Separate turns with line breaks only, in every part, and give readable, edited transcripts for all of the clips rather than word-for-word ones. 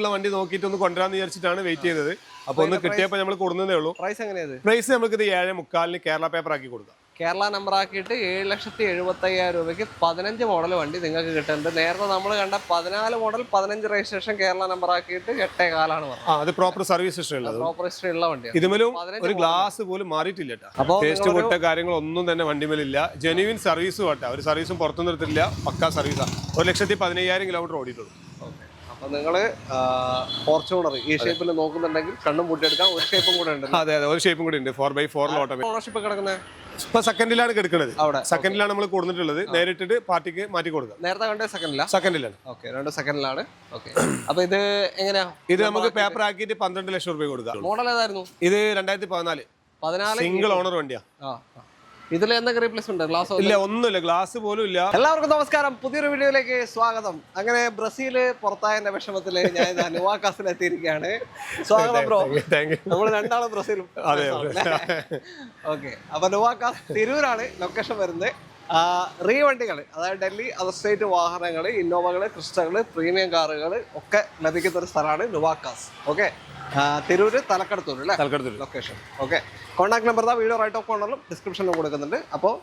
വണ്ടി നോക്കിയിട്ട് ഒന്ന് കൊണ്ടുവരാന്ന് വിചാരിച്ചിട്ടാണ് വെയിറ്റ് ചെയ്തത്. അപ്പൊ ഒന്ന് കിട്ടിയപ്പോൾ നമ്മൾ കൊടുക്കുന്നതേ ഉള്ളൂ.
പ്രൈസ് എങ്ങനെയത്?
പ്രൈസ് നമുക്ക് ഇത് 7.25 കേരള പേപ്പർ ആക്കി കൊടുക്കാം.
കേരള നമ്പർ ആക്കിയിട്ട് 7,75,000 രൂപയ്ക്ക് 15 മോഡൽ വണ്ടി നിങ്ങൾക്ക് കിട്ടുന്നുണ്ട്. നേരത്തെ നമ്മൾ കണ്ട 14 മോഡൽ 15 രജിസ്ട്രേഷൻ കേരള നമ്പർ ആക്കിയിട്ട് 8.25 പറഞ്ഞു.
അത് പ്രോപ്പർ സർവീസ് ഹിസ്റ്ററി ഉള്ളത്,
പ്രോപ്പർ ഹിസ്റ്ററി ഉള്ള വണ്ടിയാണ്.
ഇതുമേലും ഒരു ഗ്ലാസ് പോലും മാറിയിട്ടില്ല കേട്ടോ. ടേസ്റ്റ് പൊട്ട കാര്യങ്ങളൊന്നും തന്നെ വണ്ടിമേലില്ല. ജെന്യുവിൻ സർവീസ് കേട്ടോ. ഒരു സർവീസും പുറത്തു നിർത്തില്ല. പക്കാ സർവീസാണ്. 1,15,000 കിലോമീറ്റർ ഓടിയിട്ടുള്ളൂ.
അപ്പൊ നിങ്ങള് ഫോർച്യൂണർ ഈ ഷേപ്പിൽ നോക്കുന്നുണ്ടെങ്കിൽ കണ്ണും പൂട്ടിയെടുക്കാം. ഒരു ഷേപ്പും കൂടെ ഉണ്ട്.
അതെ, ഒരു ഷേപ്പും കൂടെ ഉണ്ട്. 4x4 automatic.
ഓണർഷിപ്പ് കിടക്കുന്നത്
ഇപ്പൊ സെക്കൻഡിലാണ് കിടക്കുന്നത്. അവിടെ സെക്കൻഡിലാണ് നമ്മൾ കൊടുത്തിട്ടുള്ളത്. നേരിട്ടിട്ട് പാർട്ടിക്ക് മാറ്റി കൊടുക്കാം.
നേരത്തെ കണ്ടത്
സെക്കൻഡിലാണ്.
ഓക്കെ, 2 സെക്കൻഡിലാണ്. ഓക്കെ, അപ്പൊ ഇത് എങ്ങനെയാ?
ഇത് നമുക്ക് പേപ്പർ ആക്കിയിട്ട് 12 ലക്ഷം രൂപ കൊടുക്കാം.
മോഡൽ ഏതായിരുന്നു?
ഇത് 2014 സിംഗിൾ ഓണർ വണ്ടിയാ.
ഇതിൽ എന്തൊക്കെ റീപ്ലേസ്മെന്റ്? ഗ്ലാസ്
ഇല്ല, ഒന്നുമില്ല, ഗ്ലാസ് പോലും ഇല്ല.
എല്ലാവർക്കും നമസ്കാരം, പുതിയൊരു വീഡിയോയിലേക്ക് സ്വാഗതം. അങ്ങനെ ബ്രസീല് പുറത്തായതിന്റെ വിഷമത്തില് ഞാൻ നുവാക്കാസിൽ എത്തിയിരിക്കുകയാണ്. സ്വാഗതം ബ്രോ. നമ്മൾ രണ്ടാളും ബ്രസീൽ. ഓക്കെ, അപ്പൊ നുവാക്കാസ് തിരൂരാണ് ലൊക്കേഷൻ വരുന്നത്. റീ വണ്ടികൾ, അതായത് ഡൽഹി അതർ സ്റ്റേറ്റ് വാഹനങ്ങൾ, ഇന്നോവകൾ, ക്രിസ്റ്റകൾ, പ്രീമിയം കാറുകൾ ഒക്കെ ലഭിക്കുന്ന ഒരു സ്ഥലമാണ് നുവാക്കാസ്. ഓക്കെ, തിരൂര് തലക്കടത്തൂർ അല്ലേ location. Okay, contact number video right of കോർണറിലും ഡിസ്ക്രിപ്ഷനിലും കൊടുക്കുന്നുണ്ട്. അപ്പോൾ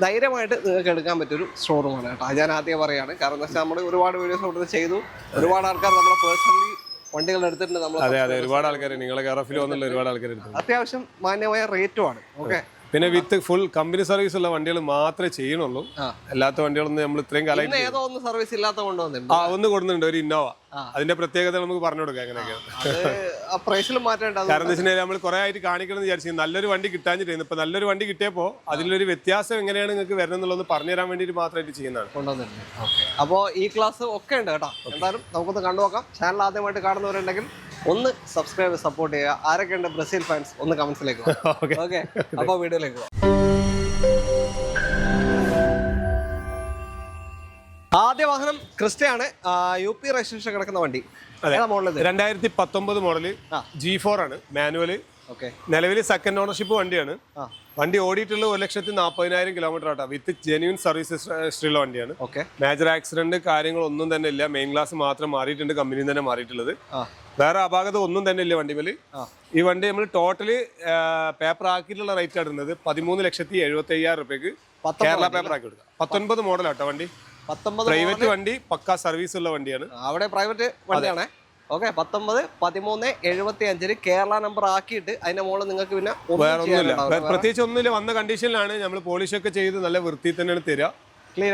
ധൈര്യമായിട്ട് നിങ്ങൾക്ക് എടുക്കാൻ പറ്റിയൊരു ഷോറൂമാണ് കേട്ടോ. ഞാൻ ആദ്യം പറയുകയാണ്. കാരണം എന്താ വെച്ചാൽ നമ്മൾ ഒരുപാട് വീഡിയോസ് ഇവിടുന്ന് ചെയ്തു. ഒരുപാട് ആൾക്കാർ നമ്മളെ പേഴ്സണലി വണ്ടികൾ എടുത്തിട്ടുണ്ട്. നമ്മൾ
ഒരുപാട് ആൾക്കാർ നിങ്ങളെ ഗറഫിൽ വന്നുള്ള ഒരുപാട് ആൾക്കാർ
അത്യാവശ്യം മാന്യമായ റേറ്റുമാണ്. ഓക്കെ,
പിന്നെ വിത്ത് ഫുൾ കമ്പനി സർവീസ് ഉള്ള വണ്ടികൾ മാത്രമേ ചെയ്യണുള്ളൂ. അല്ലാത്ത വണ്ടികളൊന്നും നമ്മൾ ഇത്രയും കാലം
ഏതോ ഒന്ന് സർവീസ് ഇല്ലാത്ത കൊണ്ടുവന്നിട്ടുണ്ട്.
ഒന്ന് കൊടുക്കുന്നുണ്ട്, ഒരു ഇന്നോവ. അതിന്റെ പ്രത്യേകത നമുക്ക് പറഞ്ഞു കൊടുക്കാം എങ്ങനെയൊക്കെയാണ്. കാരണം എന്താ വെച്ചാൽ നമ്മൾ കുറെ ആയിട്ട് കാണിക്കണം എന്ന് വിചാരിച്ചു. നല്ലൊരു വണ്ടി കിട്ടാഞ്ഞിട്ടായിരുന്നു. ഇപ്പൊ നല്ലൊരു വണ്ടി കിട്ടിയപ്പോ അതിലൊരു വ്യത്യാസം എങ്ങനെയാണ് നിങ്ങൾക്ക് വരുന്നത് എന്നുള്ളത് പറഞ്ഞു തരാൻ വേണ്ടിയിട്ട് മാത്രമായിട്ട് ചെയ്യുന്നതാണ്.
അപ്പോ ഈ ക്ലാസ് ഒക്കെ ഉണ്ട് കേട്ടോ. എന്തായാലും നമുക്കൊന്ന് കണ്ടുനോക്കാം. ചാനൽ ആദ്യമായിട്ട് കാണുന്നവരുണ്ടെങ്കിൽ ഒന്ന് സബ്സ്ക്രൈബ് സപ്പോർട്ട് ചെയ്യുക. ആരൊക്കെ ഉണ്ട് ബ്രസീൽ ഫാൻസ് ഒന്ന് കമന്റ്സിലേക്ക്. ഓക്കെ, അപ്പൊ വീഡിയോയിലേക്ക് പോവാം. ആദ്യ വാഹനം ക്രിസ്റ്റയാണ്. UP രജിസ്ട്രേഷൻ കിടക്കുന്ന വണ്ടി.
2019 മോഡല് G4 ആണ്, മാനുവല്. നിലവിൽ സെക്കൻഡ് ഓണർഷിപ്പ് വണ്ടിയാണ്. വണ്ടി ഓടിയിട്ടുള്ള 1,40,000 കിലോമീറ്റർ ആട്ടോ. വിത്ത് ജെന്യൂൻ സർവീസ് ഹിസ്റ്ററിയുള്ള വണ്ടിയാണ്. മേജർ ആക്സിഡന്റ് കാര്യങ്ങളൊന്നും തന്നെ ഇല്ല. മെയിൻ ഗ്ലാസ് മാത്രം മാറിയിട്ടുണ്ട്, കമ്പനിയിൽ തന്നെ മാറിയിട്ടുള്ളത്. വേറെ അപാകത ഒന്നും തന്നെ ഇല്ല വണ്ടിമേല്. ഈ വണ്ടി നമ്മൾ ടോട്ടല് പേപ്പർ ആക്കിയിട്ടുള്ള റേറ്റ് ആടുന്നത് 13,75,000 രൂപയ്ക്ക് കേരള പേപ്പർ ആക്കി കൊടുക്കുക. 19 മോഡലാട്ടോ വണ്ടി. പ്രൈവറ്റ് വണ്ടി, പക്കാ സർവീസ് ഉള്ള വണ്ടിയാണ്.
അവിടെ പ്രൈവറ്റ് വണ്ടിയാണ്. ഓക്കെ, 19,13,75 കേരള നമ്പർ ആക്കിയിട്ട് അതിന്റെ മുകളിൽ നിങ്ങൾക്ക് പിന്നെ
വേറെ ഒന്നുമില്ല, പ്രത്യേകിച്ച് ഒന്നുമില്ല. വന്ന കണ്ടീഷനിലാണ് നമ്മൾ പോളിഷ് ഒക്കെ ചെയ്ത് നല്ല വൃത്തി തന്നെയാണ് തരിക. ക്ലീൻ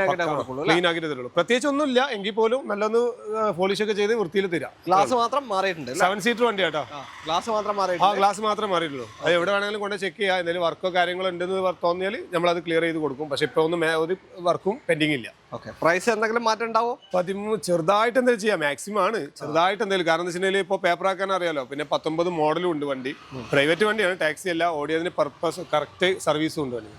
ആക്കിയിട്ട് തരുള്ളൂ. പ്രത്യേകിച്ച് ഒന്നുമില്ല എങ്കിൽ പോലും നല്ലൊന്ന് പോളിഷ് ഒക്കെ ചെയ്ത് വൃത്തിയിൽ തരാം.
ഗ്ലാസ് മാത്രം മാറിയിട്ടുണ്ട്.
7 സീറ്റർ വണ്ടി കേട്ടോ.
ഗ്ലാസ് മാത്രം മാറിയിട്ടുണ്ട്.
ഗ്ലാസ് മാത്രം മാറിയിട്ടുള്ളൂ. അത് എവിടെ വേണമെങ്കിലും കൊണ്ട് ചെക്ക് ചെയ്യാം. എന്തെങ്കിലും വർക്കോ കാര്യങ്ങളോ ഉണ്ടെന്ന് തോന്നിയാൽ നമ്മൾ അത് ക്ലിയർ ചെയ്ത് കൊടുക്കും. പക്ഷെ ഇപ്പൊ ഒന്നും ഒരു വർക്കും പെൻഡിങ് ഇല്ല.
പ്രൈസ് എന്തെങ്കിലും മാറ്റം ഉണ്ടാവോ?
13 ചെറുതായിട്ട് എന്തെങ്കിലും ചെയ്യാം, മാക്സിമം ആണ്. ചെറുതായിട്ട് എന്തെങ്കിലും. കാരണം എന്താ വെച്ചിട്ടുണ്ടെങ്കിൽ ഇപ്പോൾ പേപ്പർ ആക്കാൻ അറിയാലോ. പിന്നെ 19 മോഡലും ഉണ്ട് വണ്ടി. പ്രൈവറ്റ് വണ്ടിയാണ്, ടാക്സി അല്ല. ഓടിയതിന് പർപ്പസ് കറക്റ്റ് സർവീസും ഉണ്ട് വണ്ടി.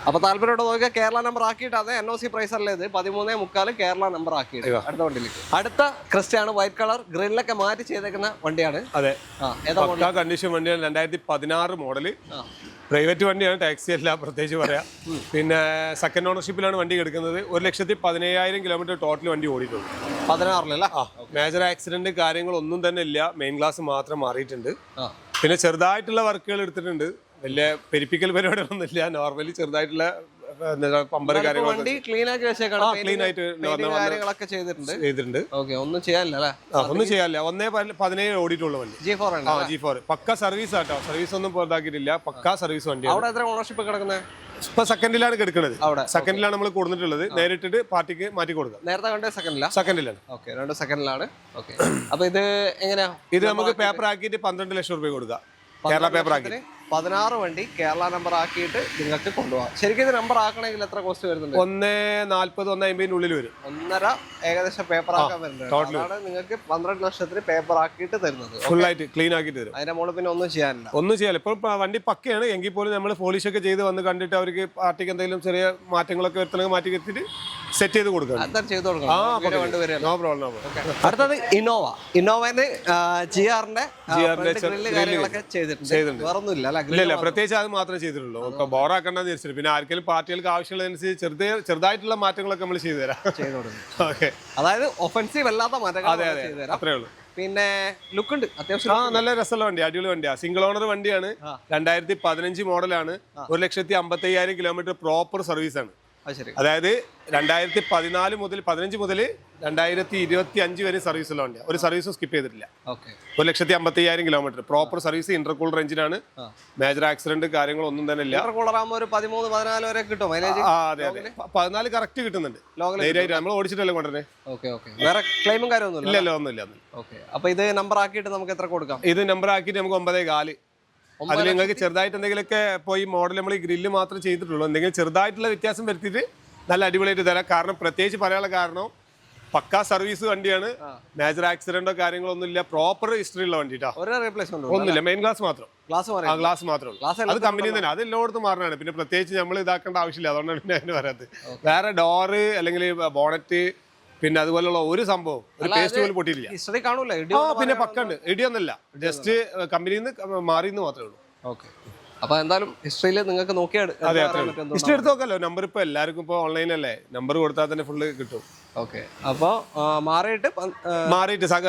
അപ്പൊ താല്പര്യം നോക്കിയാൽ കേരള നമ്പർ ആക്കിയിട്ട് അത് NOC പ്രൈസ് അല്ലേ ഇത് 13,3 കേരള നമ്പർ ആക്കിയിട്ട് അടുത്ത വണ്ടിയിലേക്ക്. അടുത്ത ക്രിസ്റ്റയാണ്, വൈറ്റ് കളർ ഗ്രില്ലൊക്കെ മാറ്റി ചെയ്തേക്കുന്ന വണ്ടിയാണ്.
അതെ, കണ്ടീഷൻ വണ്ടിയാണ്. 2016 മോഡല്. പ്രൈവറ്റ് വണ്ടിയാണ്, ടാക്സി അല്ല, പ്രത്യേകിച്ച് പറയാം. പിന്നെ സെക്കൻഡ് ഓണർഷിപ്പിലാണ് വണ്ടി കിടക്കുന്നത്. 1,17,000 കിലോമീറ്റർ ടോട്ടൽ വണ്ടി ഓടിയിട്ടുള്ളൂ.
16
മേജർ ആക്സിഡന്റ് കാര്യങ്ങളൊന്നും തന്നെ ഇല്ല. മെയിൻ ഗ്ലാസ് മാത്രം മാറിയിട്ടുണ്ട്. പിന്നെ ചെറുതായിട്ടുള്ള വർക്കുകൾ എടുത്തിട്ടുണ്ട്. വലിയ പെരിപ്പിക്കൽ പരിപാടികളൊന്നും ഇല്ല. നോർമലി ചെറുതായിട്ടുള്ള പമ്പർ കാര്യങ്ങളൊക്കെ
ക്ലീൻ ആക്കി
ചെയ്തിട്ടുണ്ട്.
ഒന്നും ചെയ്യാനില്ല.
ഒന്നും ചെയ്യാനില്ല. 1,17 ഓടിയിട്ടുള്ള വണ്ടി. G4 പക്ക സർവീസ് ആട്ടോ. സർവീസ് ഒന്നും പുറത്താക്കിയിട്ടില്ല. പക്ക സർവീസ് വണ്ടി.
ഓണർഷിപ്പ് കിടക്കുന്നത്
ഇപ്പൊ സെക്കൻഡിലാണ് കിടക്കുന്നത്. സെക്കൻഡിലാണ് നമ്മൾ കൊടുത്തിട്ടുള്ളത്. നേരിട്ടിട്ട് പാർട്ടിക്ക് മാറ്റി കൊടുക്കാം.
നേരത്തെ കണ്ടത്
സെക്കൻഡിലാണ്.
2 സെക്കൻഡിലാണ്. അപ്പൊ ഇത് എങ്ങനെയാ?
ഇത് നമുക്ക് പേപ്പർ ആക്കിയിട്ട് 12 ലക്ഷം രൂപ കൊടുക്കാം. കേരള പേപ്പർ ആക്കി
16 വണ്ടി കേരള നമ്പർ ആക്കിയിട്ട് നിങ്ങൾക്ക് കൊണ്ടുപോകാം. ശരിക്കും ഇത് നമ്പർ ആക്കണമെങ്കിൽ എത്ര കോസ്റ്റ് വരുന്നുണ്ട്?
1,40,000 1,50,000 വരും.
1.5 ഏകദേശം പേപ്പർ ആക്കാൻ വരുന്നത്. അതാണ് നിങ്ങൾക്ക് 12 ലക്ഷത്തിന് പേപ്പർ ആക്കിയിട്ട് തരുന്നത്.
ഫുൾ ആയിട്ട് ക്ലീൻ ആക്കിയിട്ട് തരും.
അതിന്റെ മുകളിൽ പിന്നെ ഒന്നും ചെയ്യാനില്ല.
ഇപ്പോൾ വണ്ടി പക്കയാണ് എങ്കിൽ പോലും നമ്മൾ പോളിഷ് ഒക്കെ ചെയ്ത് വന്ന് കണ്ടിട്ട് അവർക്ക് പാർട്ടിക്ക് എന്തെങ്കിലും ചെറിയ മാറ്റങ്ങളൊക്കെ വരുത്തണമെങ്കിൽ മാറ്റി എത്തിയിട്ട് സെറ്റ് ചെയ്ത് കൊടുക്കാം.
അതാണ് ചെയ്ത് കൊടുക്കണം.
No problem, no problem.
അടുത്തത് ഇന്നോവന് ജിആറിന്റെ കാര്യങ്ങളൊക്കെ ചെയ്തിട്ടുണ്ട്. വേറൊന്നുമില്ല
ഇല്ല, പ്രത്യേകിച്ച് അത് മാത്രമേ ചെയ്തിട്ടുള്ളൂ. ഇപ്പൊ ബോറാക്കണ്ടെന്ന് വിചാരിച്ചിട്ട് പിന്നെ ആർക്കെങ്കിലും പാർട്ടികൾക്ക് ആവശ്യമുള്ളതനുസരിച്ച് ചെറുതായിട്ടുള്ള മാറ്റങ്ങളൊക്കെ നമ്മൾ ചെയ്തു തരാം. ഓക്കെ,
അതായത് ഒഫൻസീവ് അല്ലാത്ത മാറ്റങ്ങൾ
അത്രേ ഉള്ളൂ.
പിന്നെ ലുക്ക് ഉണ്ട് അത്യാവശ്യം,
നല്ല രസമുള്ള വണ്ടി, അടിപൊളി വണ്ടിയാ. സിംഗിൾ ഓണർ വണ്ടിയാണ്, 2015 മോഡലാണ്, 1,55,000 കിലോമീറ്റർ പ്രോപ്പർ സർവീസ് ആണ്. അതായത് 2014 മുതൽ 15 മുതൽ 2025 വരെ സർവീസുള്ള വണ്ടിയാണ്. ഒരു സർവീസും സ്കിപ്പ് ചെയ്തിട്ടില്ല. 1,55,000 കിലോമീറ്റർ പ്രോപ്പർ സർവീസ്. ഇന്റർകൂളർ എഞ്ചിനാണ്, മേജർ ആക്സിഡന്റ് കാര്യങ്ങളൊന്നും തന്നെ ഇല്ല.
ഒരു 13-14 വരെ കിട്ടും മൈലേജ്.
അതെ അതെ, 14 കറക്റ്റ് കിട്ടുന്നുണ്ട്. നമ്മൾ ഓടിച്ചിട്ടല്ലേ കൊണ്ടുവരുന്നത്.
വേറെ ക്ലെയിമും കാര്യമൊന്നും
ഇല്ലല്ലോ, ഒന്നുമില്ല.
അപ്പൊ ഇത് നമ്പർ ആക്കിയിട്ട് നമുക്ക് എത്ര കൊടുക്കാം?
ഇത് നമ്പർ ആക്കിയിട്ട് നമുക്ക് 9.4. അതിൽ നിങ്ങൾക്ക് ചെറുതായിട്ട് എന്തെങ്കിലുമൊക്കെ പോയി മോഡൽ നമ്മൾ ഈ ഗ്രില്ല് മാത്രം ചെയ്തിട്ടുള്ളൂ. എന്തെങ്കിലും ചെറുതായിട്ടുള്ള വ്യത്യാസം വരുത്തിയിട്ട് നല്ല അടിപൊളിയായിട്ട് തരാം. കാരണം പ്രത്യേകിച്ച് പറയാനുള്ള കാരണം പക്കാ സർവീസ് വണ്ടിയാണ്, മേജർ ആക്സിഡന്റോ കാര്യങ്ങളോ ഒന്നുമില്ല, പ്രോപ്പർ ഹിസ്റ്ററി ഉള്ള വണ്ടി. ഒന്നുമില്ല, മെയിൻ ഗ്ലാസ് മാത്രം. ഗ്ലാസ് മാത്രമേ ഉള്ളൂ. അത് കമ്പനി തന്നെ, അത് എല്ലായിടത്തും മാറണാണ്. പിന്നെ പ്രത്യേകിച്ച് നമ്മൾ ഇതാക്കേണ്ട ആവശ്യമില്ല, അതുകൊണ്ടാണ് ഞാൻ പറയാത്തത്. വേറെ ഡോറ് അല്ലെങ്കിൽ ബോണറ്റ് പിന്നെ അതുപോലുള്ള ഒരു സംഭവം, ഒരു പേസ്റ്റ് പോലും പൊട്ടിയില്ല. പിന്നെ പക്കുണ്ട്, ഇടിയൊന്നുമില്ല, ജസ്റ്റ് കമ്പനിയിൽ നിന്ന് മാറിയെന്ന് മാത്രമേ ഉള്ളൂ.
അപ്പൊ എന്തായാലും ഹിസ്റ്ററിയിൽ നിങ്ങൾക്ക് നോക്കിയാൽ
ഹിസ്റ്ററി എടുത്ത് നോക്കാമല്ലോ. നമ്പർ ഇപ്പൊ എല്ലാവർക്കും ഇപ്പൊ ഓൺലൈനല്ലേ, നമ്പർ കൊടുത്താൽ തന്നെ ഫുള്ള് കിട്ടും.
ഓക്കെ, അപ്പൊ മാറിയിട്ട്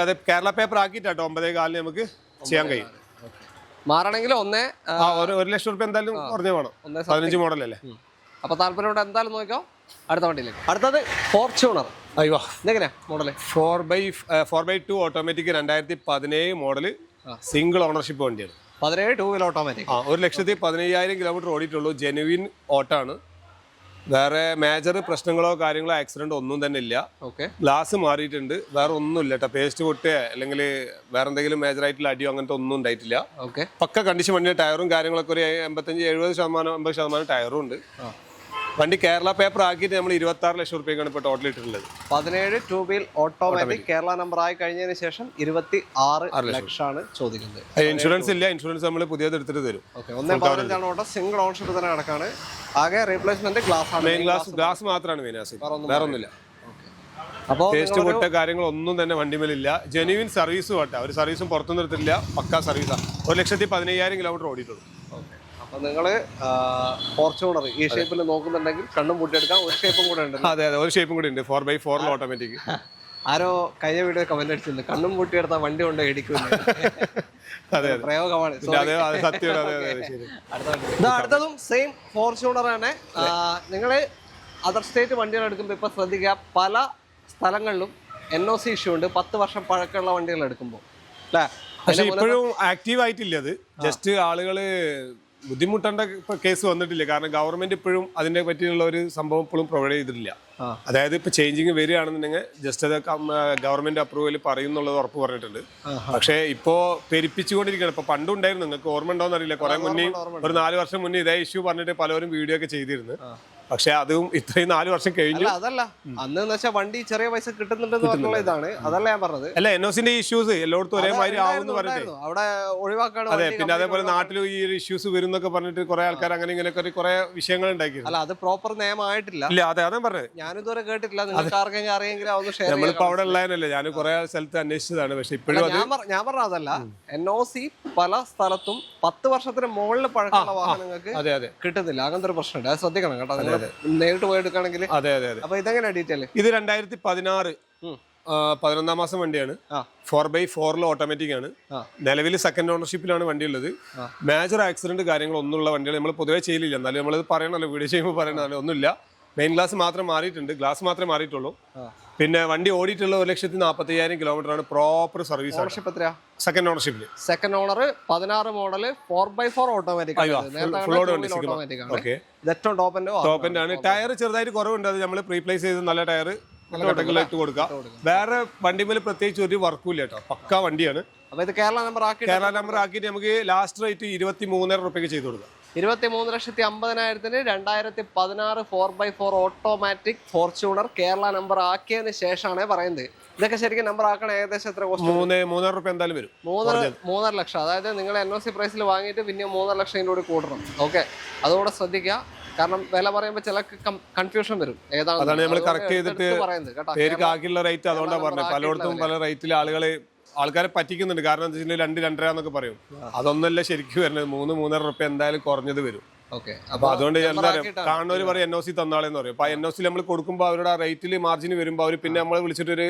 അതെ കേരള പേപ്പർ ആക്കിയിട്ടോ 9.4 നമുക്ക് ചെയ്യാൻ കഴിയും.
മാറണമെങ്കിൽ
1,00,000 എന്തായാലും കുറഞ്ഞു വേണം. 15 മോഡലല്ലേ.
അപ്പൊ താല്പര്യം എന്തായാലും നോക്കാം. അടുത്ത വണ്ടിയിലേക്ക്, അടുത്തത് ഫോർച്യൂണർ. ഇതെങ്ങനെയാ model?
4x2 automatic 2017 model, single ownership വണ്ടിയാണ്.
17 2 വീൽ ഓട്ടോമാറ്റിക്.
1,15,000 കിലോമീറ്റർ ഓടിയിട്ടുള്ളൂ. ജെനുവിൻ ഓട്ടാണ്. വേറെ മേജർ പ്രശ്നങ്ങളോ കാര്യങ്ങളോ ആക്സിഡന്റ് ഒന്നും തന്നെ ഇല്ല. ഗ്ലാസ് മാറിയിട്ടുണ്ട്, വേറെ ഒന്നുമില്ല കേട്ടോ. പേസ്റ്റ് പൊട്ടുക അല്ലെങ്കിൽ വേറെ എന്തെങ്കിലും മേജർ ആയിട്ടുള്ള അടിയോ അങ്ങനത്തെ ഒന്നും ഉണ്ടായിട്ടില്ല. പക്ക കണ്ടീഷൻ വണ്ടി. ടയറും കാര്യങ്ങളൊക്കെ ഒരു 85-70% 80% ടയറും ഉണ്ട്. വണ്ടി കേരള പേപ്പർ ആക്കിയിട്ട് നമ്മൾ 26 ലക്ഷം റുപ്യക്കാണ് ഇപ്പോൾ ടോട്ടൽ ഇട്ടിട്ടുള്ളത്.
17 2 വീൽ ഓട്ടോമാറ്റിക് കേരള നമ്പർ ആയി കഴിഞ്ഞതിന് ശേഷം 26 ലക്ഷമാണ് ചോദിക്കുന്നത്.
ഇൻഷുറൻസ് ഇല്ല, ഇൻഷുറൻസ് നമ്മൾ പുതിയത് എടുത്തിട്ട് തരും.
1.15 ഓട്ടോ, സിംഗിൾ ഓണർഷിപ്പ് തന്നെ കിടക്കാണ്. ആകെ റീപ്ലേസ്മെന്റ് ഗ്ലാസ്,
മെയിൻ ഗ്ലാസ് മാത്രമാണ് മെയിൻ ആസ്, വേറെ ഒന്നുമില്ല. അപ്പോൾ പേസ്റ്റ് പൊട്ട കാര്യങ്ങളൊന്നും തന്നെ വണ്ടിമേലില്ല. ജെന്യുവിൻ സർവീസും കേട്ടോ, ഒരു സർവീസും പുറത്തുനിന്ന് എടുത്തിട്ടില്ല, പക്കാ സർവീസാണ്. 1,15,000 കിലോമീറ്റർ ഓടിയിട്ടുള്ളൂ.
അപ്പൊ നിങ്ങള് ഫോർച്യൂണർ ഈ ഷേപ്പിൽ നോക്കുന്നുണ്ടെങ്കിൽ കണ്ണും പൂട്ടിയെടുക്കാം. ഒരു ഷേപ്പും കൂടെ ഉണ്ട്.
അതെ അതെ, ഒരു ഷേപ്പും കൂടി ഉണ്ട്, 4x4 ഓട്ടോമാറ്റിക്.
ആരോ കഴിഞ്ഞ വീഡിയോ കമന്റ് അടിച്ചിട്ടുണ്ട്, കണ്ണും പൂട്ടിയെടുത്ത വണ്ടി കൊണ്ട് ഇടിക്കുന്നു. പ്രയോഗമാണ്, അടുത്തതും സെയിം ഫോർച്യൂണർ ആണ്. നിങ്ങള് അതർ സ്റ്റേറ്റ് വണ്ടികൾ എടുക്കുമ്പോൾ ഇപ്പൊ ശ്രദ്ധിക്കുക, പല സ്ഥലങ്ങളിലും NOC ഇഷ്യൂ ഉണ്ട് 10 വർഷം പഴക്കമുള്ള വണ്ടികൾ എടുക്കുമ്പോൾ അല്ലേ.
പക്ഷെ ഇപ്പോഴും ആക്റ്റീവ് ആയിട്ടില്ല. അത് ജസ്റ്റ് ആളുകള് ബുദ്ധിമുട്ടേണ്ട കേസ് വന്നിട്ടില്ല. കാരണം ഗവൺമെന്റ് ഇപ്പോഴും അതിനെ പറ്റിയുള്ള ഒരു സംഭവം ഇപ്പോഴും പ്രൊവൈഡ് ചെയ്തിട്ടില്ല. അതായത് ഇപ്പൊ ചേഞ്ചിങ് വരികയാണെന്നുണ്ടെങ്കിൽ ജസ്റ്റ് അത് ഗവൺമെന്റ് അപ്രൂവൽ പറയുന്നുള്ളത് ഉറപ്പ് പറഞ്ഞിട്ടുണ്ട്. പക്ഷെ ഇപ്പോ പെരുപ്പിച്ചുകൊണ്ടിരിക്കുകയാണ്. ഇപ്പൊ പണ്ടുണ്ടായിരുന്നു, നിങ്ങൾക്ക് ഓർമ്മ ഉണ്ടോന്ന് അറിയില്ല, കുറെ മുന്നേ ഒരു 4 വർഷം മുന്നേ ഇതേ ഇഷ്യൂ പറഞ്ഞിട്ട് പലരും വീഡിയോ ഒക്കെ ചെയ്തിരുന്നു. പക്ഷെ അതും ഇത്രയും 4 വർഷം കഴിഞ്ഞു.
അതല്ല, അന്ന് വെച്ചാൽ വണ്ടി ചെറിയ പൈസ കിട്ടുന്നുണ്ടെന്നുള്ള ഇതാണ്, അതല്ല ഞാൻ പറഞ്ഞത്.
അല്ല, NOCന്റെ ഇഷ്യൂസ് എല്ലായിടത്തും ഒരേമാതിരി ആവുമെന്ന് പറഞ്ഞിട്ട്
അവിടെ ഒഴിവാക്കാണ്.
അതെ, പിന്നെ അതേപോലെ നാട്ടിലും ഈ ഇഷ്യൂസ് വരും എന്നൊക്കെ പറഞ്ഞിട്ട് കുറെ ആൾക്കാർ അങ്ങനെ ഇങ്ങനെയൊക്കെ കുറെ വിഷയങ്ങൾ ഉണ്ടാക്കി.
അല്ല, അത് പ്രോപ്പർ നിയമമായിട്ടില്ല.
ഇല്ല, അതെ അതാ പറഞ്ഞത്.
ഞാനിതുവരെ കേട്ടിട്ടില്ല. നിങ്ങൾക്ക് ആർക്കെങ്കിലും അറിയെങ്കിലും അതൊന്ന് ഷെയർ.
നമ്മളിപ്പോ അവിടെ ഉള്ളതല്ലേ, ഞാൻ കുറെ സ്ഥലത്ത് അന്വേഷിച്ചതാണ്. പക്ഷെ ഇപ്പോഴും
ഞാൻ പറഞ്ഞതല്ല, NOC പല സ്ഥലത്തും 10 വർഷത്തിന് മുകളിൽ പഴക്കമുള്ള വാഹനങ്ങൾക്ക് കിട്ടുന്നില്ല. അങ്ങനത്തെ ഒരു പ്രശ്നമുണ്ട്, അത് ശ്രദ്ധിക്കണം കേട്ടോ. നേരിട്ട് പോയി എടുക്കുകയാണെങ്കിൽ.
അതെ അതെ അതെ.
അപ്പൊ ഇതെങ്ങനെയാ ഡീറ്റെയിൽ?
ഇത് 2016 11ാം മാസം വണ്ടിയാണ്. 4x4 ഓട്ടോമാറ്റിക് ആണ്. നിലവിൽ സെക്കൻഡ് ഓണർഷിപ്പിലാണ് വണ്ടി ഉള്ളത്. മേജർ ആക്സിഡന്റ് കാര്യങ്ങളൊന്നുള്ള വണ്ടികൾ നമ്മൾ പൊതുവെ ചെയ്യില്ല. എന്നാലും നമ്മൾ പറയണല്ലോ, വീഡിയോ ചെയ്യുമ്പോൾ പറയണല്ലോ, ഒന്നുമില്ല. മെയിൻ ഗ്ലാസ് മാത്രം മാറിയിട്ടുണ്ട്, ഗ്ലാസ് മാത്രമേ മാറിയിട്ടുള്ളൂ. പിന്നെ വണ്ടി ഓടിയിട്ടുള്ള 1,40,000 കിലോമീറ്റർ ആണ്. Proper service.
ഓണർഷിപ്പ് എത്രയാ?
സെക്കൻഡ് ഓണർഷിപ്പിൽ.
Second owner 16 model 4x4 automatic.
Top end ആണ്. ടയർ ചെറുതായിട്ട് കുറവുണ്ട്, അത് നമ്മൾ റീപ്ലേസ് ചെയ്ത് നല്ല ടയർ ഇട്ട് കൊടുക്കാം. വേറെ വണ്ടിമേൽ പ്രത്യേകിച്ച് ഒരു വർക്കും ഇല്ല കേട്ടോ, പക്കാ വണ്ടിയാണ്.
അപ്പൊ ഇത് കേരള നമ്പർ
ആക്കിയിട്ട് നമുക്ക് ലാസ്റ്റ് റേറ്റ് 23,500,000 രൂപയ്ക്ക് ചെയ്ത് കൊടുക്കാം.
23,50,000-ന് 2016 4x4 automatic Fortuner Kerala number ആക്കിയതിന് ശേഷമാണ് പറയുന്നത്. ഇതൊക്കെ ശരിക്കും നമ്പർ ആക്കണ ഏകദേശം എത്ര കോസ്റ്റ്?
3,500,000 രൂപ എന്തായാലും വരും.
3.5 ലക്ഷം. അതായത് നിങ്ങൾ NOC പ്രൈസിൽ വാങ്ങിയിട്ട് പിന്നെ 3.5 ലക്ഷം കൂടി കൂട്ടണം. ഓക്കെ, അതുകൂടെ ശ്രദ്ധിക്കുക. കാരണം വില പറയുമ്പോൾ ചില കൺഫ്യൂഷൻ വരും ഏതാണ്
അതാണ് നമ്മൾ കറക്റ്റ് ചെയ്തിട്ട്
പറയുന്നത് കേട്ടോ.
പേർക്ക് ആക്കിയുള്ള റേറ്റ് അതുകൊണ്ടാണ് പറഞ്ഞത്. പലയിടത്തും പല റേറ്റിൽ ആൾക്കാരെ പറ്റിക്കുന്നുണ്ട്. കാരണം എന്താ വെച്ചാൽ 2-2.5 എന്നൊക്കെ പറയും. അതൊന്നല്ല ശരിക്കും വരുന്നത്. 3-3.5 റുപ്യ എന്തായാലും കുറഞ്ഞത് വരും. അപ്പൊ അതുകൊണ്ട് എല്ലാവരും കാണുന്നവർ പറയും NOC തന്നാളെന്ന് പറയും. അപ്പൊ NOC നമ്മൾ കൊടുക്കുമ്പോൾ അവരുടെ ആ റേറ്റിൽ മാർജിൻ വരുമ്പോൾ അവർ പിന്നെ നമ്മളെ വിളിച്ചിട്ടൊരു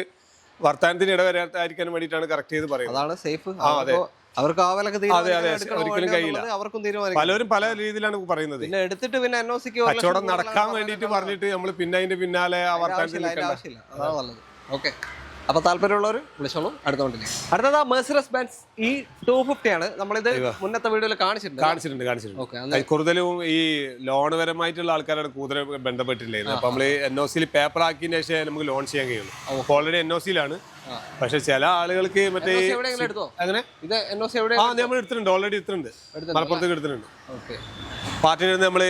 വർത്താനത്തിന് ഇടവരാതിരിക്കാൻ വേണ്ടിയിട്ടാണ് കറക്റ്റ് ചെയ്ത് പറയുന്നത്.
അതാണ് സേഫ്.
അതെ,
അവർക്ക് ആ വിലക്ക്
ഒരിക്കലും കഴിയില്ല.
അവർക്കും തീരുമാനിക്കും.
പലരും പല രീതിയിലാണ് പറയുന്നത്.
പിന്നെ എടുത്തിട്ട് പിന്നെ NOCക്ക്
കച്ചവടം നടക്കാൻ വേണ്ടിയിട്ട് പറഞ്ഞിട്ട് നമ്മൾ പിന്നെ അതിന്റെ പിന്നാലെ ആ വർത്താനത്തിൽ
ആവശ്യമില്ല. അതാണ് നല്ലത്. ഓക്കെ, അപ്പൊ താല്പര്യമുള്ളവർ വിളിച്ചോളൂ. അടുത്തത് മെർസിഡസ് ബെൻസ് E250 ആണ്. നമ്മളിത് മുന്നത്തെ വീഡിയോയിൽ കാണിച്ചിട്ടുണ്ട്.
കൂടുതലും ഈ ലോൺ പരമായിട്ടുള്ള ആൾക്കാരാണ് കൂടുതൽ ബന്ധപ്പെട്ടില്ലായിരുന്നു. അപ്പൊ നമ്മള് NOCയിൽ പേപ്പർ ആക്കിയതിന് ശേഷം നമുക്ക് ലോൺ ചെയ്യാൻ കഴിയുള്ളൂ. ഓൾറെഡി NOCയിലാണ്. പക്ഷെ ചില ആളുകൾക്ക് മറ്റേ അങ്ങനെ നമ്മൾ എടുത്തിട്ടുണ്ട്, ഓൾറെഡി എടുത്തിട്ടുണ്ട്, മലപ്പുറത്തേക്ക് എടുത്തിട്ടുണ്ട്. പാർട്ടിയിൽ നിന്ന് നമ്മള്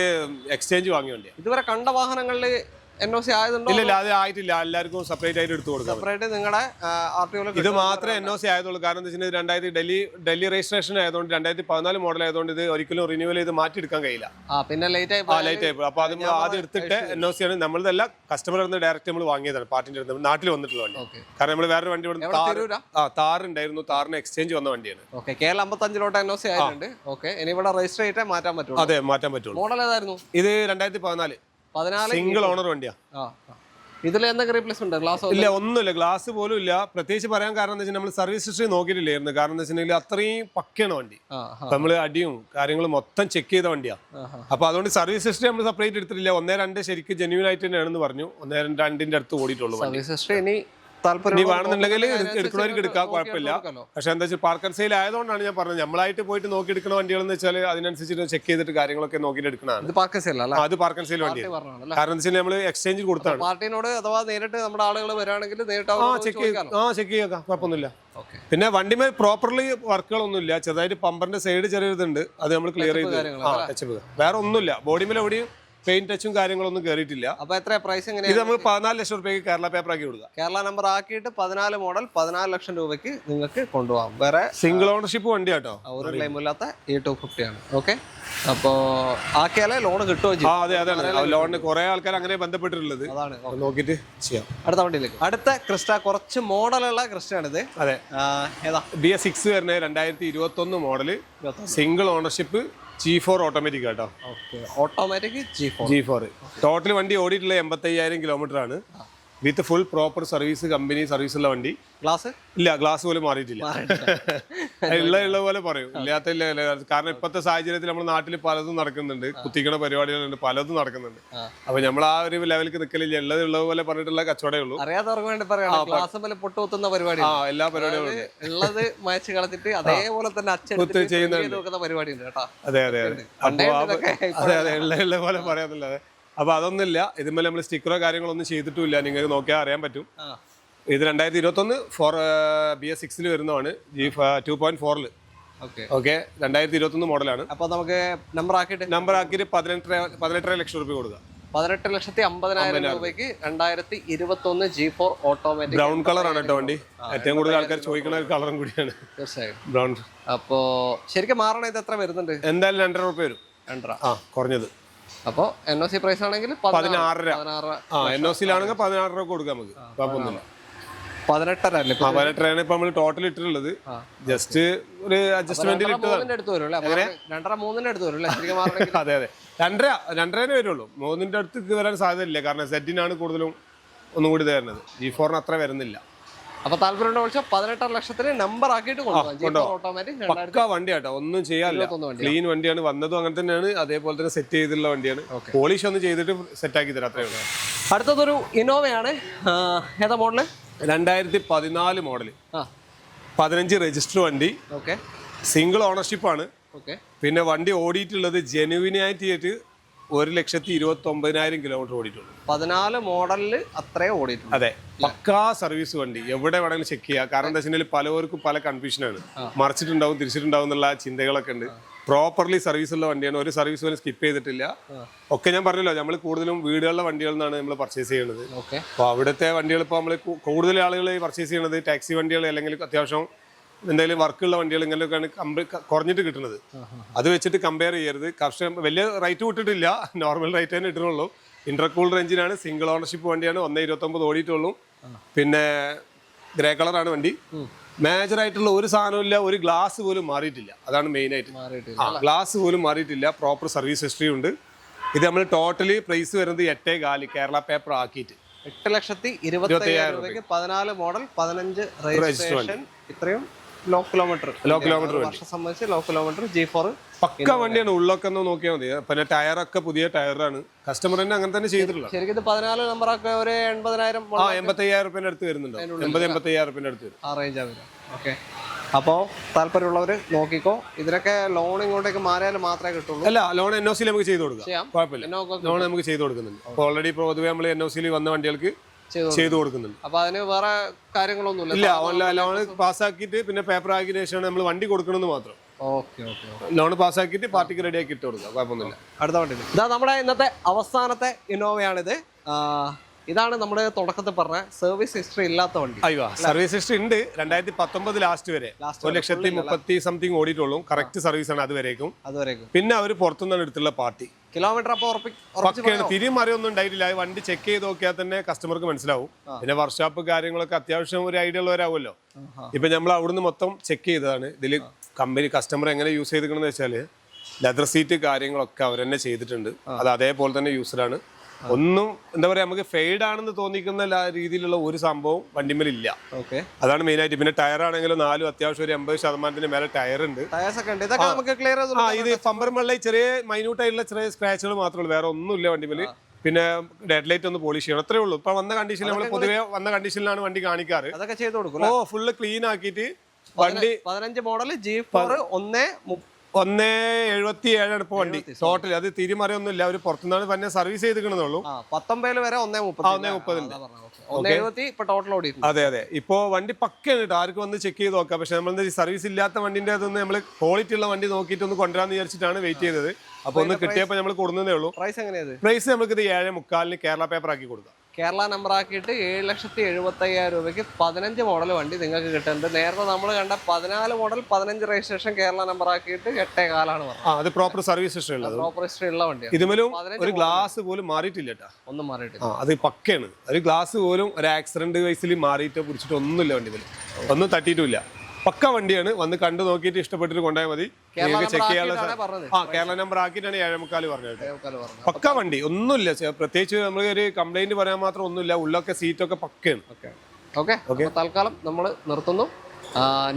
എക്സ്ചേഞ്ച് വാങ്ങിയ വണ്ടിയാണ്.
ഇതുവരെ കണ്ട വാഹനങ്ങളിൽ NOC ആയതുണ്ടോ?
ഇല്ല, അത് ആയിട്ടില്ല. എല്ലാവർക്കും സെപ്പറേറ്റ് ആയിട്ട് എടുത്തു കൊടുക്കാം.
സെപ്പറേറ്റ് നിങ്ങളുടെ
ഇത് മാത്രമേ NOC ആയതുള്ളൂ. കാരണം എന്താ വെച്ചാൽ 2000 ഡൽഹി രജിസ്ട്രേഷൻ ആയതുകൊണ്ട് 2014 മോഡൽ ആയതുകൊണ്ട് ഇത് ഒരിക്കലും റിന്യൂവൽ ചെയ്ത് മാറ്റി എടുക്കാൻ കഴിയില്ല.
പിന്നെ ലേറ്റ് ആയി.
അപ്പൊ അത് ആദ്യം എടുത്തിട്ട് NOC ആണ്. നമ്മളതല്ല, കസ്റ്റമർ ഡയറക്റ്റ് നമ്മൾ വാങ്ങിയതാണ്. പാർട്ടിന്റെ അടുത്ത് നാട്ടിൽ വന്നിട്ടുള്ള വണ്ടി. കാരണം നമ്മൾ വേറൊരു വണ്ടി താറുണ്ടായിരുന്നു. താറിന് എക്സ്ചേഞ്ച് വന്ന വണ്ടിയാണ്.
കേരള 55 NOC ആയിട്ടുണ്ട്. ഇനി ഇവിടെ രജിസ്റ്റർ ചെയ്തിട്ട് മാറ്റാൻ പറ്റും.
അതെ, മാറ്റാൻ പറ്റുള്ളൂ.
മോഡൽ ഏതായിരുന്നു?
ഇത് 2014 സിംഗിൾ ഓണർ വണ്ടിയാ.
ഇതിൽ എന്തൊക്കെ റീപ്ലേസ്മെന്റ്? ഗ്ലാസ്
ഇല്ല, ഒന്നുമില്ല, ഗ്ലാസ് പോലും ഇല്ല. പ്രത്യേകിച്ച് പറയാൻ കാരണം എന്താ വെച്ചാൽ നമ്മൾ സർവീസ് ഹിസ്റ്ററി നോക്കിയിട്ടില്ലായിരുന്നു. കാരണം എന്താ വെച്ചിട്ടുണ്ടെങ്കിൽ അത്രയും പക്കയാണ് വണ്ടി. നമ്മള് അടിയും കാര്യങ്ങളും മൊത്തം ചെക്ക് ചെയ്ത വണ്ടിയാ. അപ്പൊ അതുകൊണ്ട് സർവീസ് ഹിസ്റ്ററി നമ്മൾ സെപ്പറേറ്റ് എടുത്തിട്ടില്ല. 1-2 ശരിക്കും ജെന്യൂൻ ആയിട്ട് തന്നെയാണെന്ന് പറഞ്ഞു. 1-2 അടുത്ത് ഓടിയിട്ടുള്ളൂ.
സർവീസ് ഹിസ്റ്ററി ഇനി
വേണമെന്നുണ്ടെങ്കിൽ എടുക്കണവർക്ക് എടുക്കാം, കുഴപ്പമില്ല. പക്ഷെ എന്താ വെച്ചാൽ പാർക്ക് ആൻഡ് സെയിൽ ആയതുകൊണ്ടാണ് ഞാൻ പറഞ്ഞത്. നമ്മളായിട്ട് പോയിട്ട് നോക്കി എടുക്കുന്ന വണ്ടികൾ എന്ന് വെച്ചാൽ അതിനനുസരിച്ച് ചെക്ക് ചെയ്തിട്ട് കാര്യങ്ങളൊക്കെ നോക്കിയിട്ട് എടുക്കണതാണ്.
അത് പാർക്ക്
ആൻഡ് സെയിൽ വണ്ടി. കാരണം എന്താ വെച്ചാൽ നമ്മൾ എക്സ്ചേഞ്ച് കൊടുത്താണ്.
പാർട്ടിനോട് അഥവാ നേരിട്ട് നമ്മുടെ ആളുകൾ വരാണെങ്കിൽ
ചെക്ക് ചെയ്യാം, കുഴപ്പമൊന്നുമില്ല. പിന്നെ വണ്ടിമേ പ്രോപ്പർലി വർക്കുകളൊന്നുമില്ല. ചെറുതായിട്ട് പമ്പറിന്റെ സൈഡ് ചെറിയതുണ്ട്, അത് നമ്മൾ ക്ലിയർ ചെയ്ത്. വേറെ ഒന്നുമില്ല. ബോഡിമേൽ എവിടെയും പെയിന്റ് ടച്ചും കാര്യങ്ങളൊന്നും കയറിയിട്ടില്ല.
അപ്പൊ എത്ര പ്രൈസ്?
ഇത് നമ്മൾ 14 ലക്ഷം രൂപയ്ക്ക് കേരള പേപ്പർ ആക്കി കൊടുക്കുക.
കേരള നമ്പർ ആക്കിയിട്ട് 14 മോഡൽ 14 ലക്ഷം രൂപയ്ക്ക് നിങ്ങൾക്ക് കൊണ്ടുപോകാം. വേറെ
സിംഗിൾ ഓണർഷിപ്പ് വണ്ടി കേട്ടോ,
ഒരു ക്ലെയിം ഇല്ലാത്ത E250 ആണ്. ഓക്കെ, അപ്പോ ആക്കിയാലേ ലോൺ കിട്ടുകയും ചെയ്യും.
അതെ, അതാണ് ലോണിന് കുറെ ആൾക്കാർ അങ്ങനെ ബന്ധപ്പെട്ടിട്ടുള്ളത്.
അതാണ്
നോക്കിയിട്ട് ചെയ്യാം.
അടുത്ത വണ്ടിയിലേക്ക്. അടുത്ത ക്രിസ്റ്റ, കുറച്ച് മോഡലുള്ള ക്രിസ്റ്റയാണിത്.
അതെ,
ഏതാ?
BS6 വരുന്നത് 2021 model, single ownership, G4 automatic കേട്ടോ.
Automatic
G4. ടോട്ടൽ വണ്ടി ഓടിയിട്ടുള്ള 85,000 കിലോമീറ്റർ ആണ്. With full proper service, company service ഉള്ള വണ്ടി.
ഗ്ലാസ്
ഇല്ല, ഗ്ലാസ് പോലും മാറിയിട്ടില്ല. ഉള്ള പോലെ പറയും, ഇല്ലാത്ത. കാരണം ഇപ്പോഴത്തെ സാഹചര്യത്തിൽ നമ്മുടെ നാട്ടിൽ പലതും നടക്കുന്നുണ്ട്, കുത്തിക്കണ പരിപാടികളുണ്ട്, പലതും നടക്കുന്നുണ്ട്. അപ്പൊ നമ്മൾ ആ ഒരു ലെവലിലേക്ക് നിൽക്കലില്ല. ഉള്ളത് പോലെ പറഞ്ഞിട്ടുള്ള കച്ചവടമേ ഉള്ളൂ.
അറിയാത്തവർക്ക് വേണ്ടി പറയാം, പൊട്ടുകുത്തുന്ന പരിപാടി,
എല്ലാ പരിപാടികളും
ഉള്ളത് മാച്ച് കളത്തിട്ട് അതേപോലെ തന്നെ അച്ഛൻ ചെയ്യുന്ന പരിപാടി ഉണ്ട് കേട്ടോ.
അതെ, ഉള്ള പോലെ പറയാന്നില്ല. അപ്പൊ അതൊന്നുമില്ല. ഇതുപോലെ നമ്മൾ സ്റ്റിക്കറോ കാര്യങ്ങളൊന്നും ചെയ്തിട്ടില്ല. നിങ്ങൾക്ക് നോക്കിയാൽ അറിയാൻ പറ്റും. ഇത് 2021 BS6 വരുന്നതാണ്. G2.4 ഓക്കെ, 2021 മോഡലാണ്.
അപ്പൊ നമുക്ക് നമ്പർ ആക്കിയിട്ട്
18 ലക്ഷം രൂപ കൊടുക്കാം.
18,50,000 രൂപയ്ക്ക് 2021 G4 ഓട്ടോമാറ്റിക്
ബ്രൗൺ കളർ ആണ് കേട്ടോ വണ്ടി. ഏറ്റവും കൂടുതൽ ആൾക്കാർ ചോദിക്കുന്ന ഒരു കളറും കൂടിയാണ്
തീർച്ചയായും
ബ്രൗൺ.
അപ്പോ ശരിക്കും മാറണ ഇത് എത്ര വരുന്നുണ്ട്?
എന്തായാലും 2.5 രൂപ വരും.
2.5
കുറഞ്ഞത്.
അപ്പൊ NOC പ്രൈസ് ആണെങ്കിൽ
16. NOCയിലാണെങ്കിൽ 16 രൂപ കൊടുക്കാം നമുക്ക്, കുഴപ്പമൊന്നുമില്ല.
18
18 ഇപ്പൊ നമ്മൾ ടോട്ടൽ ഇട്ടിട്ടുള്ളത്. ജസ്റ്റ് ഒരു അഡ്ജസ്റ്റ്മെന്റ്.
2.5-3 അടുത്ത് വരും.
അതെ, 2.5 വരുള്ളൂ. 3 അടുത്ത് വരാൻ സാധ്യതയില്ല. കാരണം സെറ്റിനാണ് കൂടുതലും ഒന്നും കൂടി തരുന്നത്. G4 അത്ര വരുന്നില്ല.
അപ്പൊ താല്പര്യം 18 ലക്ഷത്തിന് നമ്പർ ആക്കിയിട്ട്
പക്ക വണ്ടി കേട്ടോ, ഒന്നും ചെയ്യാനില്ല. ക്ലീൻ വണ്ടിയാണ്, വന്നതും അങ്ങനെ തന്നെയാണ്. അതേപോലെ തന്നെ സെറ്റ് ചെയ്തിട്ടുള്ള വണ്ടിയാണ്. പോളിഷ് ഒന്ന് ചെയ്തിട്ട് സെറ്റ് ആക്കി തരാം, അത്രേ ഉള്ളൂ.
അടുത്തതൊരു ഇന്നോവയാണ്. ഏതാ മോഡല്?
2014 മോഡല്, 15 രജിസ്റ്റർ വണ്ടി. സിംഗിൾ ഓണർഷിപ്പ് ആണ്. പിന്നെ വണ്ടി ഓടിയിട്ടുള്ളത് ജെനുവിനായിട്ട് 1,29,000 കിലോമീറ്റർ ഓടിയിട്ടുള്ളൂ.
14 മോഡലില് അത്രയും ഓടിയിട്ടുണ്ട്.
അതെ, പക്കാ സർവീസ് വണ്ടി. എവിടെ വേണമെങ്കിലും ചെക്ക് ചെയ്യാം. കാരണം എന്താ വെച്ചാൽ പലവർക്കും പല കൺഫ്യൂഷനാണ്. മറിച്ചിട്ടുണ്ടാവും, തിരിച്ചിട്ടുണ്ടാവും എന്നുള്ള ചിന്തകളൊക്കെ ഉണ്ട്. പ്രോപ്പർലി സർവീസ് ഉള്ള വണ്ടിയാണ്. ഒരു സർവീസ് പോലും സ്കിപ്പ് ചെയ്തിട്ടില്ല. ഒക്കെ ഞാൻ പറഞ്ഞല്ലോ, നമ്മൾ കൂടുതലും വീടുകളിലെ വണ്ടികളിൽ നിന്നാണ് നമ്മൾ പർച്ചേസ് ചെയ്യുന്നത്. അപ്പോൾ അവിടുത്തെ വണ്ടികൾ ഇപ്പോൾ നമ്മൾ കൂടുതൽ ആളുകൾ പർച്ചേസ് ചെയ്യുന്നത് ടാക്സി വണ്ടികൾ, അല്ലെങ്കിൽ അത്യാവശ്യം എന്തെങ്കിലും വർക്കുള്ള വണ്ടികൾ ഇങ്ങനെയൊക്കെയാണ് കുറഞ്ഞിട്ട് കിട്ടുന്നത്. അത് വെച്ചിട്ട് കമ്പയർ ചെയ്യരുത്. കർഷകൻ വലിയ റേറ്റ് വിട്ടിട്ടില്ല, നോർമൽ റേറ്റ് തന്നെ ഇട്ടിട്ടുള്ളൂ. ഇന്റർകൂൾഡ് എഞ്ചിനാണ്, സിംഗിൾ ഓണർഷിപ്പ് വണ്ടിയാണ്, 1.29 ഓടിയിട്ടുള്ളൂ. പിന്നെ ഗ്രേ കളറാണ് വണ്ടി. മേജർ ആയിട്ടുള്ള ഒരു സാധനമില്ല, ഒരു ഗ്ലാസ് പോലും മാറിയിട്ടില്ല. അതാണ് മെയിൻ ആയിട്ട്. ഗ്ലാസ് പോലും മാറിയിട്ടില്ല. പ്രോപ്പർ സർവീസ് ഹിസ്റ്ററി ഉണ്ട്. ഇത് നമ്മൾ ടോട്ടലി പ്രൈസ് വരുന്നത് 8.4 കേരള പേപ്പർ ആക്കിയിട്ട്
8,20,000 രൂപയ്ക്ക് 14 മോഡൽ 15 രജിസ്ട്രേഷൻ. ഇത്രയും ലോ കിലോമീറ്റർ വർഷം സംബന്ധിച്ച് ലോ കിലോമീറ്റർ G4
പക്ക വണ്ടിയാണ്. ഉള്ളൊക്കെ ഒന്ന് നോക്കിയാൽ മതി. പിന്നെ ടയറൊക്കെ പുതിയ ടയറാണ്. കസ്റ്റമർ തന്നെ അങ്ങനെ തന്നെ ചെയ്തിട്ടുള്ളത്.
ശരിക്കും ഇത് 14 നമ്പറൊക്കെ ഒരു 80,000
85,000 റുപ്യന്റെ അടുത്ത് വരുന്നുണ്ടോ? 80-85,000 റുപ്യന്റെ അടുത്ത് വരും.
ആ റേഞ്ചാ വരും. ഓക്കെ, അപ്പോൾ താല്പര്യമുള്ളവർ നോക്കിക്കോ. ഇതിനൊക്കെ ലോൺ ഇങ്ങോട്ടേക്ക് മാറിയാലും മാത്രമേ കിട്ടുള്ളൂ.
അല്ല, ലോൺ NOC നമുക്ക് ചെയ്ത് കൊടുക്കാം, കുഴപ്പമില്ല. ലോൺ നമുക്ക് ചെയ്ത് കൊടുക്കുന്നുണ്ട്. അപ്പോൾ ഓൾറെഡി പൊതുവെ നമ്മൾ NOC വന്ന വണ്ടികൾക്ക് ചെയ്ത് കൊടുക്കുന്നുണ്ട്.
അപ്പൊ അതിന് വേറെ കാര്യങ്ങളൊന്നുമില്ല.
ഇല്ല, ലോൺ പാസ്സാക്കിയിട്ട് പിന്നെ പേപ്പർ ആക്കിയതിനു ശേഷമാണ് നമ്മൾ വണ്ടി കൊടുക്കണമെന്ന് മാത്രം.
ഓക്കെ,
ലോൺ പാസ്സാക്കിയിട്ട് പാർട്ടിക്ക് റെഡി ആക്കി ഇട്ട് കൊടുക്കാം, കുഴപ്പമൊന്നുമില്ല.
അടുത്ത വണ്ടി ഇതാ നമ്മുടെ ഇന്നത്തെ അവസാനത്തെ ഇന്നോവയാണിത്. ഇതാണ് നമ്മുടെ തുടക്കത്തിൽ പറഞ്ഞ സർവീസ് ഹിസ്റ്ററി ഇല്ലാത്ത വണ്ടി.
അയ്യോ, സർവീസ് ഹിസ്റ്ററി ഉണ്ട്. 2019 ലാസ്റ്റ് വരെ 1,30,000 സംതിങ് ഓടിയിട്ടുള്ളൂ. കറക്റ്റ് സർവീസ് ആണ് അതുവരേക്കും. പിന്നെ അവർ പുറത്തുനിന്നാണ് എടുത്തുള്ള പാർട്ടി.
കിലോമീറ്റർ
പക്കയാണ്. തിരിമറിയൊന്നും ഉണ്ടായിട്ടില്ല. വണ്ടി ചെക്ക് ചെയ്ത് നോക്കിയാൽ തന്നെ കസ്റ്റമർക്ക് മനസ്സിലാവും. പിന്നെ വർക്ക്ഷോപ്പ് കാര്യങ്ങളൊക്കെ അത്യാവശ്യം ഒരു ഐഡിയ ഉള്ളവരാവുമല്ലോ. ഇപ്പൊ നമ്മൾ അവിടുന്ന് മൊത്തം ചെക്ക് ചെയ്തതാണ്. ഇതിൽ കമ്പനി കസ്റ്റമർ എങ്ങനെ യൂസ് ചെയ്തിരിക്കണമെന്ന് വെച്ചാല് ലെതർ സീറ്റ് കാര്യങ്ങളൊക്കെ അവർ തന്നെ ചെയ്തിട്ടുണ്ട്. അത് അതേപോലെ തന്നെ യൂസ്ഡാണ്. ഒന്നും എന്താ പറയാ, നമുക്ക് ഫെയ്ഡ് ആണെന്ന് തോന്നിക്കുന്ന രീതിയിലുള്ള ഒരു സംഭവം വണ്ടിമേലില്ല. അതാണ് മെയിൻ ആയിട്ട്. പിന്നെ ടയർ ആണെങ്കിലും 4 അത്യാവശ്യം ഒരു 80% മേലെ ടയർ ഉണ്ട്. ഇത് പമ്പർ വെള്ള ചെറിയ മൈന്യൂട്ട് ആയിട്ടുള്ള ചെറിയ സ്ക്രാച്ചുകൾ മാത്രമേ ഉള്ളൂ, വേറെ ഒന്നുമില്ല വണ്ടിമേല്. പിന്നെ ഡെഡ് ലൈറ്റ് ഒന്ന് പോളിഷ് ചെയ്യണം, അത്രേ ഉള്ളൂ. ഇപ്പൊ വന്ന കണ്ടീഷനിൽ നമ്മൾ പൊതുവെ വന്ന കണ്ടീഷനിലാണ് വണ്ടി കാണിക്കാറ്. ഫുള്ള് ക്ലീൻ ആക്കിയിട്ട് വണ്ടി
15 മോഡൽ G4
1.77 ഇപ്പൊ വണ്ടി ടോട്ടൽ. അത് തിരിമറിയൊന്നും ഇല്ല, അവര് പുറത്തുനിന്നാണ് തന്നെ സർവീസ് ചെയ്തിട്ടുള്ളൂ.
19 വരെ 1.30.
അതെ. ഇപ്പൊ വണ്ടി പക്കയാണ് കേട്ടോ. ആർക്ക് വന്ന് ചെക്ക് ചെയ്ത് നോക്കാം. പക്ഷെ നമ്മൾ സർവീസ് ഇല്ലാത്ത വണ്ടിന്റെ അതൊന്ന് നമ്മൾ ക്വാളിറ്റി ഉള്ള വണ്ടി നോക്കിയിട്ട് ഒന്ന് കൊണ്ടുവരാന്ന് വിചാരിച്ചിട്ടാണ് വെയിറ്റ് ചെയ്തത്. അപ്പൊ ഒന്ന് കിട്ടിയപ്പോ നമ്മൾ കൊടുക്കുന്നതേ ഉള്ളൂ. പ്രൈസ് നമുക്ക് ഇത് 7.25 കേരള പേപ്പർ ആക്കി കൊടുക്കാം.
കേരള നമ്പർ ആക്കിയിട്ട് 7,70,000 രൂപയ്ക്ക് 15 മോഡൽ വണ്ടി നിങ്ങൾക്ക് കിട്ടുന്നുണ്ട്. നേരത്തെ നമ്മൾ കണ്ട 14 മോഡൽ 15 രജിസ്ട്രേഷൻ കേരള നമ്പർ ആക്കിയിട്ട് 8.4 ആണ് പറഞ്ഞത്.
അത് പ്രോപ്പർ സർവീസ് ഹിസ്റ്ററി
ഉള്ള വണ്ടിയാണ്.
ഇതിലും ഒരു ഗ്ലാസ് പോലും മാറിയിട്ടില്ല കേട്ടോ.
ഒന്നും മാറിയിട്ടില്ല.
അത് പക്കയാണ്. ഒരു ഗ്ലാസ് പോലും ഒരു ആക്സിഡന്റ് വയസ്സിൽ മാറിയിട്ടോ പിടിച്ചിട്ടോ ഒന്നുമില്ല വണ്ടി. ഒന്നും തട്ടിയിട്ടില്ല. പക്ക വണ്ടിയാണ്. വന്ന് കണ്ടു നോക്കിയിട്ട് ഇഷ്ടപ്പെട്ടിട്ട് കൊണ്ടുപോയാൽ മതി. ചെക്ക് ചെയ്യാനുള്ള കേരള നമ്പർ ആക്കിയിട്ടാണ് 7.25 പറഞ്ഞത്. പക്ക വണ്ടി, ഒന്നുമില്ല പ്രത്യേകിച്ച് നമ്മൾ ഒരു കംപ്ലൈന്റ് പറയാൻ മാത്രം ഒന്നുമില്ല. ഉള്ളൊക്കെ സീറ്റൊക്കെ പക്കയാണ്.
ഓക്കെ, തൽക്കാലം നമ്മൾ നിർത്തുന്നു.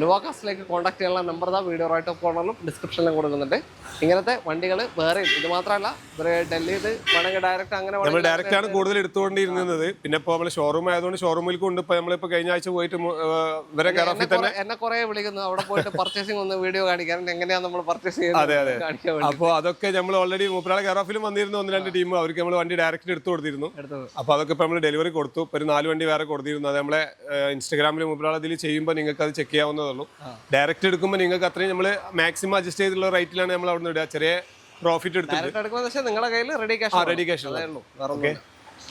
നുവാകാസിലേക്ക് കോൺടാക്ട് ചെയ്യാനുള്ള നമ്പർ വീഡിയോ റൈറ്റ് ഓഫ് കോർണറിലും ഡിസ്ക്രിപ്ഷനിലും കൊടുക്കുന്നുണ്ട്. ഇങ്ങനത്തെ വണ്ടികൾ വേറെയും, ഇത് മാത്രമല്ല ഡൽഹി വേണമെങ്കിൽ ഡയറക്റ്റ് അങ്ങനെ
നമ്മൾ ഡയറക്റ്റ് ആണ് കൂടുതൽ എടുത്തുകൊണ്ടിരുന്നത്. പിന്നെ ഇപ്പോൾ നമ്മൾ ഷോറൂം ആയതുകൊണ്ട് ഷോറൂമിൽ കൊണ്ട് ഇപ്പൊ നമ്മളിപ്പോ കഴിഞ്ഞ ആഴ്ച പോയിട്ട് ഇവരെ കെയറോഫിൽ തന്നെ
എന്നെ കുറെ വിളിക്കുന്നു അവിടെ പോയിട്ട് പർച്ചേസിംഗ് ഒന്ന് വീഡിയോ കാണിക്കാൻ, എങ്ങനെയാണ് നമ്മൾ പർച്ചേസ് ചെയ്യുന്നത്.
അതെ. അപ്പോൾ അതൊക്കെ നമ്മൾ ഓൾറെഡി മൂപ്പരാളെ കെയറോഫിലും വന്നിരുന്നു 1-2 ടീം. അവർക്ക് നമ്മൾ വണ്ടി ഡയറക്റ്റ് എടുത്തു കൊടുത്തിരുന്നു. അപ്പൊ അതൊക്കെ ഇപ്പൊ നമ്മൾ ഡെലിവറി കൊടുത്തു. ഒരു 4 വണ്ടി വേറെ കൊടുത്തിരുന്നു. അത് നമ്മളെ ഇൻസ്റ്റാഗ്രാമിൽ മൂപ്പരാളെ ഇതിൽ ചെയ്യുമ്പോൾ നിങ്ങൾക്ക് അത് ചെക്ക് ചെയ്യാവുന്നതുള്ളൂ. ഡയറക്റ്റ് എടുക്കുമ്പോൾ നിങ്ങൾക്ക് അത്രയും നമ്മൾ മാക്സിമം അഡ്ജസ്റ്റ് ചെയ്തിട്ടുള്ള റേറ്റിലാണ് നമ്മൾ അവിടെ നിന്ന് ഇടുക. ചെറിയ പ്രോഫിറ്റ് എടുത്തിട്ട്
നിങ്ങളുടെ കയ്യിൽ റെഡി ക്യാഷ്.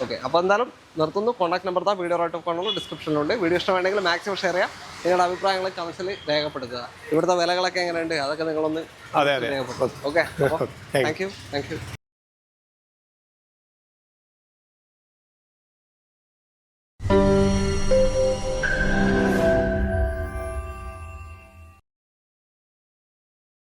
ഓക്കെ, അപ്പോൾ എന്തായാലും നിർത്തുന്നു. Contact number video right of കോർണറിൽ ഡിസ്ക്രിപ്ഷനിലുണ്ട്. വീഡിയോ ഇഷ്ടമാണെങ്കിൽ മാക്സിമം ഷെയർ ചെയ്യുക. നിങ്ങളുടെ അഭിപ്രായങ്ങൾ കമന്റ്സിൽ രേഖപ്പെടുത്തുക. ഇവിടുത്തെ വിലകളൊക്കെ എങ്ങനെയുണ്ട് അതൊക്കെ നിങ്ങളൊന്ന് രേഖപ്പെടുത്തുക. Okay, thank you.